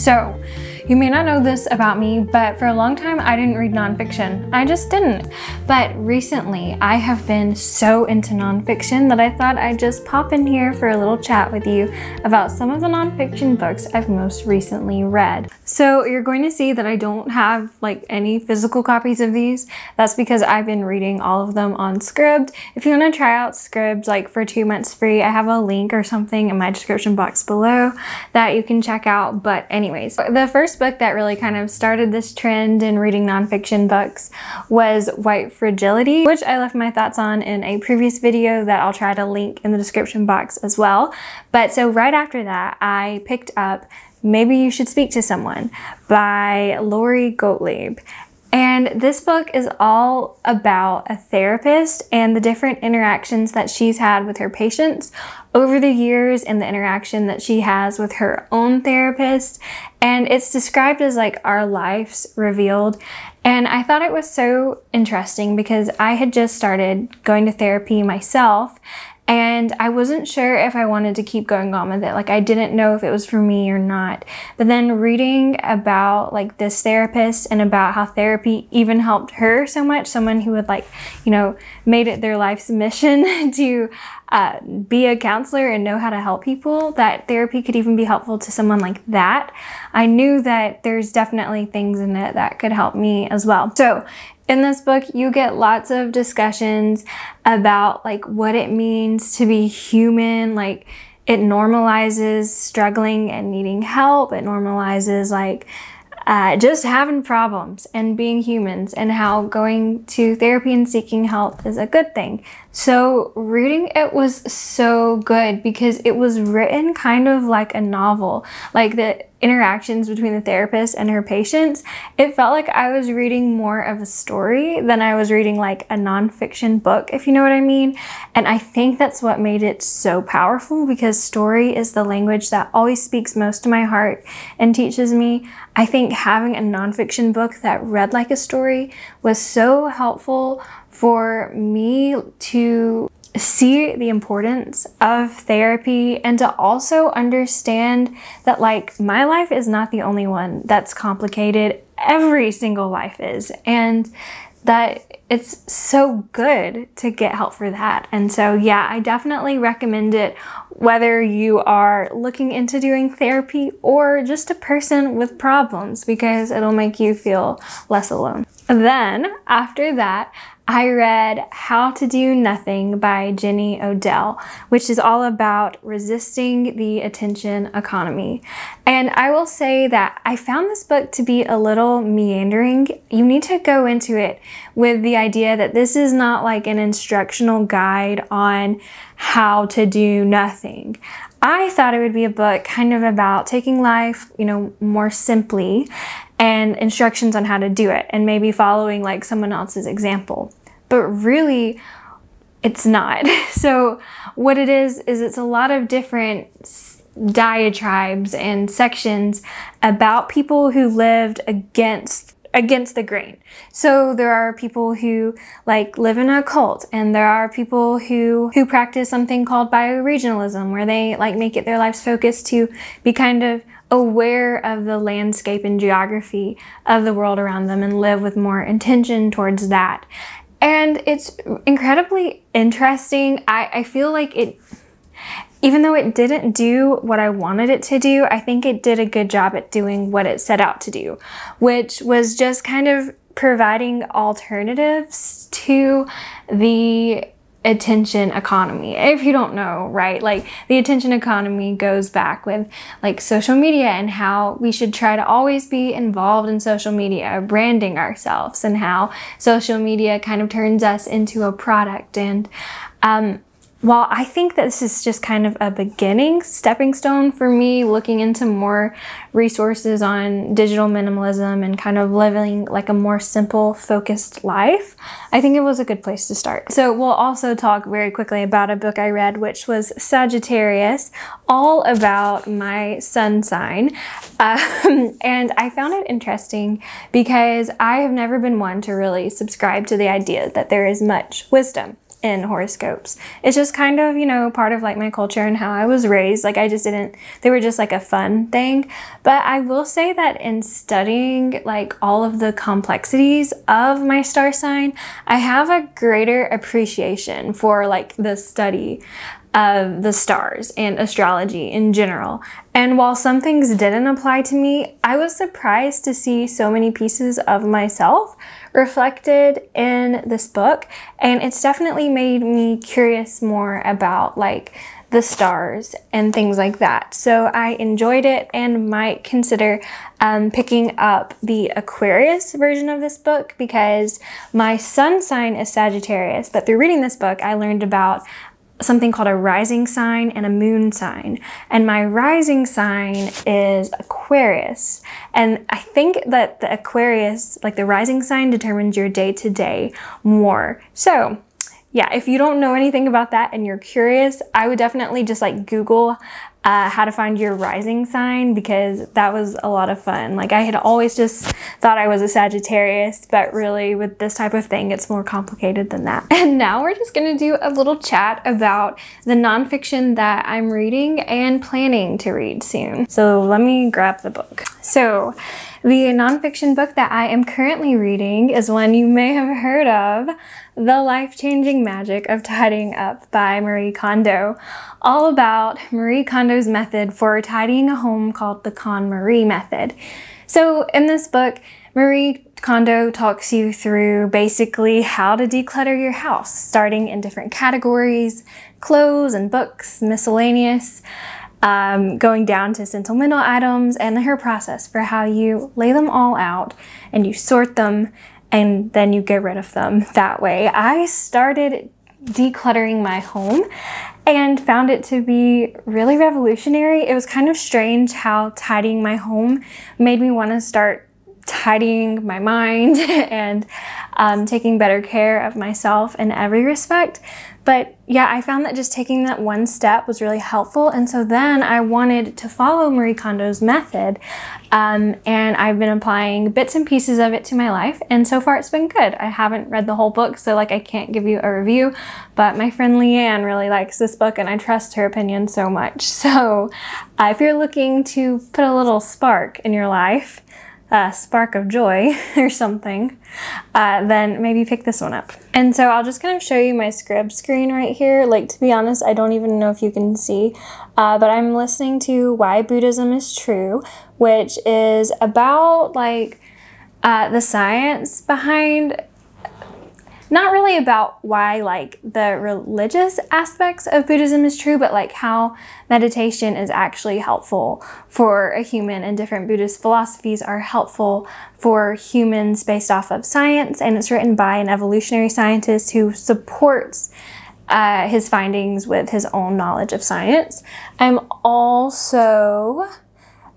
So, you may not know this about me, but for a long time I didn't read nonfiction. I just didn't. But recently I have been so into nonfiction that I thought I'd just pop in here for a little chat with you about some of the nonfiction books I've most recently read. So you're going to see that I don't have like any physical copies of these. That's because I've been reading all of them on Scribd. If you want to try out Scribd like for 2 months free, I have a link or something in my description box below that you can check out. But anyways, the first book that really kind of started this trend in reading nonfiction books was White Fragility, which I left my thoughts on in a previous video that I'll try to link in the description box as well. But so right after that, I picked up Maybe You Should Speak to Someone by Lori Gottlieb. And this book is all about a therapist and the different interactions that she's had with her patients over the years and the interaction that she has with her own therapist. And it's described as like our lives revealed. And I thought it was so interesting because I had just started going to therapy myself, and I wasn't sure if I wanted to keep going on with it. Like I didn't know if it was for me or not. But then reading about like this therapist and about how therapy even helped her so much, someone who had like, you know, made it their life's mission to be a counselor and know how to help people, that therapy could even be helpful to someone like that. I knew that there's definitely things in it that could help me as well. So in this book, you get lots of discussions about like what it means to be human. Like it normalizes struggling and needing help. It normalizes like just having problems and being humans, and how going to therapy and seeking help is a good thing. So reading it was so good because it was written kind of like a novel. Like the interactions between the therapist and her patients, it felt like I was reading more of a story than I was reading like a nonfiction book, if you know what I mean. And I think that's what made it so powerful, because story is the language that always speaks most to my heart and teaches me. I think having a nonfiction book that read like a story was so helpful for me to see the importance of therapy and to also understand that like my life is not the only one that's complicated. Every single life is, and that it's so good to get help for that. And so yeah, I definitely recommend it, whether you are looking into doing therapy or just a person with problems, because it'll make you feel less alone. Then after that, I read How to Do Nothing by Jenny Odell, which is all about resisting the attention economy. And I will say that I found this book to be a little meandering. You need to go into it with the idea that this is not like an instructional guide on how to do nothing. I thought it would be a book kind of about taking life, you know, more simply, and instructions on how to do it, and maybe following like someone else's example. But really, it's not. So what it is it's a lot of different diatribes and sections about people who lived against the grain. So there are people who like live in a cult, and there are people who practice something called bioregionalism, where they like make it their life's focus to be kind of aware of the landscape and geography of the world around them and live with more intention towards that. And it's incredibly interesting. I feel like it, even though it didn't do what I wanted it to do, I think it did a good job at doing what it set out to do, which was just kind of providing alternatives to the attention economy. If you don't know, right, like the attention economy goes back with like social media and how we should try to always be involved in social media, branding ourselves, and how social media kind of turns us into a product. And while I think that this is just kind of a beginning stepping stone for me looking into more resources on digital minimalism and kind of living like a more simple, focused life, I think it was a good place to start. So we'll also talk very quickly about a book I read, which was Sagittarius, all about my sun sign. And I found it interesting because I have never been one to really subscribe to the idea that there is much wisdom in horoscopes. It's just kind of, you know, part of like my culture and how I was raised. Like I just didn't, they were just like a fun thing. But I will say that in studying like all of the complexities of my star sign, I have a greater appreciation for like the study of the stars and astrology in general. And while some things didn't apply to me, I was surprised to see so many pieces of myself reflected in this book. And it's definitely made me curious more about like the stars and things like that. So I enjoyed it and might consider picking up the Aquarius version of this book because my sun sign is Sagittarius. But through reading this book, I learned about something called a rising sign and a moon sign. And my rising sign is Aquarius. And I think that the Aquarius, like the rising sign, determines your day-to-day more. So yeah, if you don't know anything about that and you're curious, I would definitely just like Google how to find your rising sign because that was a lot of fun. Like I had always just thought I was a Sagittarius, but really with this type of thing, it's more complicated than that. And now we're just gonna do a little chat about the nonfiction that I'm reading and planning to read soon. So let me grab the book. So the nonfiction book that I am currently reading is one you may have heard of, The Life-Changing Magic of Tidying Up by Marie Kondo, all about Marie Kondo's method for tidying a home called the KonMari method. So in this book, Marie Kondo talks you through basically how to declutter your house, starting in different categories, clothes and books, miscellaneous, going down to sentimental items, and her process for how you lay them all out and you sort them and then you get rid of them that way. I started decluttering my home and found it to be really revolutionary. It was kind of strange how tidying my home made me want to start tidying my mind and taking better care of myself in every respect. But yeah, I found that just taking that one step was really helpful. And so then I wanted to follow Marie Kondo's method. And I've been applying bits and pieces of it to my life. And so far it's been good. I haven't read the whole book, so like I can't give you a review, but my friend Leanne really likes this book and I trust her opinion so much. So if you're looking to put a little spark in your life, spark of joy or something, then maybe pick this one up. And so I'll just kind of show you my Scrib screen right here. Like, to be honest, I don't even know if you can see, but I'm listening to Why Buddhism is True, which is about like the science behind, not really about why like the religious aspects of Buddhism is true, but like how meditation is actually helpful for a human, and different Buddhist philosophies are helpful for humans based off of science. And it's written by an evolutionary scientist who supports his findings with his own knowledge of science. I'm also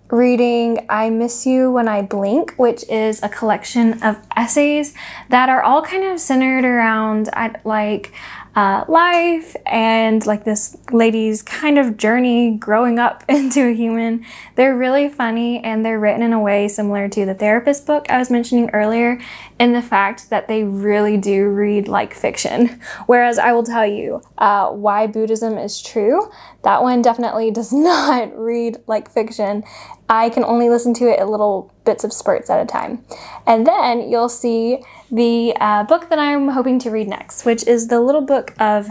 reading I Miss You When I Blink, which is a collection of essays that are all kind of centered around like life and like this lady's kind of journey growing up into a human. They're really funny and they're written in a way similar to the therapist book I was mentioning earlier, in the fact that they really do read like fiction. Whereas I will tell you, Why Buddhism is True, that one definitely does not read like fiction. I can only listen to it at little bits of spurts at a time. And then you'll see the book that I'm hoping to read next, which is the little book of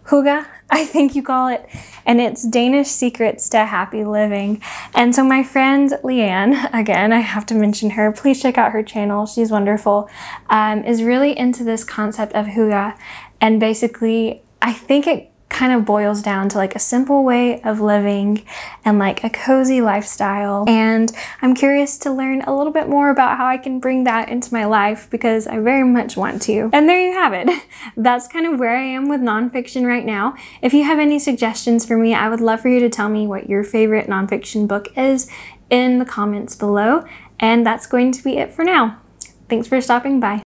Hygge, I think you call it, and it's Danish Secrets to Happy Living. And so my friend Leanne, again, I have to mention her, please check out her channel, she's wonderful, is really into this concept of Hygge. And basically, I think it kind of boils down to like a simple way of living and like a cozy lifestyle. And I'm curious to learn a little bit more about how I can bring that into my life, because I very much want to. And there you have it. That's kind of where I am with nonfiction right now. If you have any suggestions for me, I would love for you to tell me what your favorite nonfiction book is in the comments below. And that's going to be it for now. Thanks for stopping by.